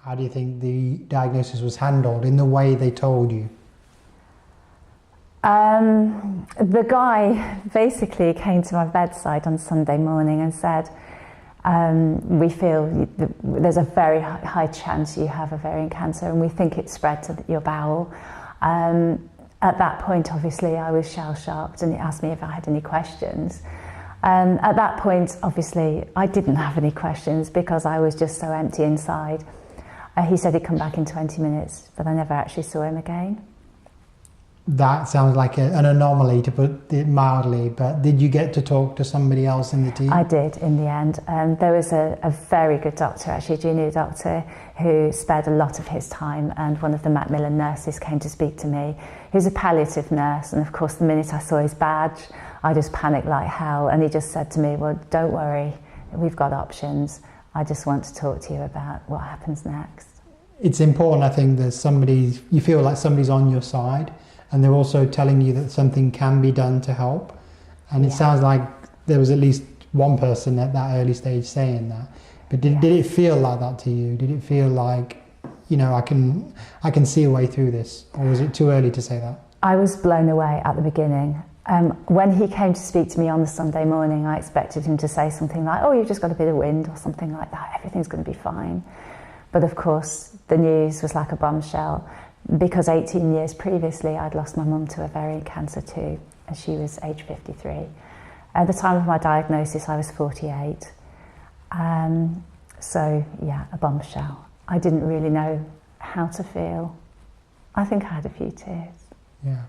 How do you think the diagnosis was handled in the way they told you? The guy basically came to my bedside on Sunday morning and said, we feel there's a very high chance you have ovarian cancer and we think it's spread to your bowel. At that point, obviously, I was shell-shocked and he asked me if I had any questions. At that point, obviously, I didn't have any questions because I was just so empty inside. He said he'd come back in 20 minutes, but I never actually saw him again. That sounds like an anomaly, to put it mildly, but did you get to talk to somebody else in the team? I did, in the end. There was a very good doctor, actually, a junior doctor, who spared a lot of his time, and one of the Macmillan nurses came to speak to me. He was a palliative nurse, and of course the minute I saw his badge, I just panicked like hell, and he just said to me, well, don't worry, we've got options. I just want to talk to you about what happens next. It's important, I think, that you feel like somebody's on your side, and they're also telling you that something can be done to help. And it sounds like there was at least one person at that early stage saying that. But did it feel like that to you? Did it feel like, you know, I can see a way through this? Or was it too early to say that? I was blown away at the beginning. When he came to speak to me on the Sunday morning, I expected him to say something like, oh, you've just got a bit of wind or something like that. Everything's going to be fine. But of course, the news was like a bombshell. Because 18 years previously, I'd lost my mum to ovarian cancer too, and she was age 53. At the time of my diagnosis, I was 48. So, yeah, a bombshell. I didn't really know how to feel. I think I had a few tears. Yeah,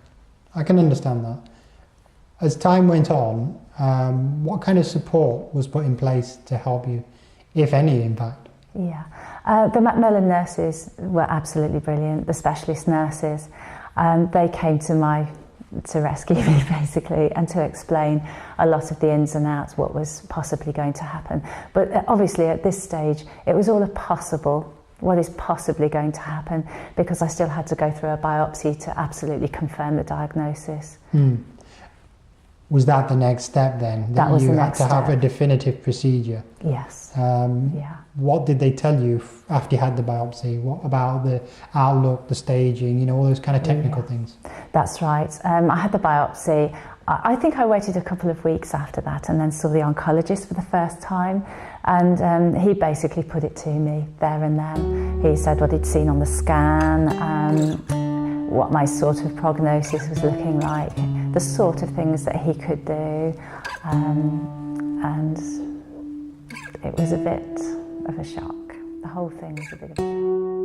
I can understand that. As time went on, what kind of support was put in place to help you, if any, in fact? Yeah, the Macmillan nurses were absolutely brilliant, the specialist nurses. They came to rescue me, basically, and to explain a lot of the ins and outs, what was possibly going to happen. But obviously at this stage, it was all a possible, what is possibly going to happen, because I still had to go through a biopsy to absolutely confirm the diagnosis. Was that the next step then? That was the next step. You had to have a definitive procedure? Yes. Yeah. What did they tell you after you had the biopsy? What about the outlook, the staging, you know, all those kind of technical things? That's right. I had the biopsy. I think I waited a couple of weeks after that and then saw the oncologist for the first time. And he basically put it to me there and then. He said what he'd seen on the scan, what my sort of prognosis was looking like, the sort of things that he could do, and it was a bit of a shock. The whole thing was a bit of a shock.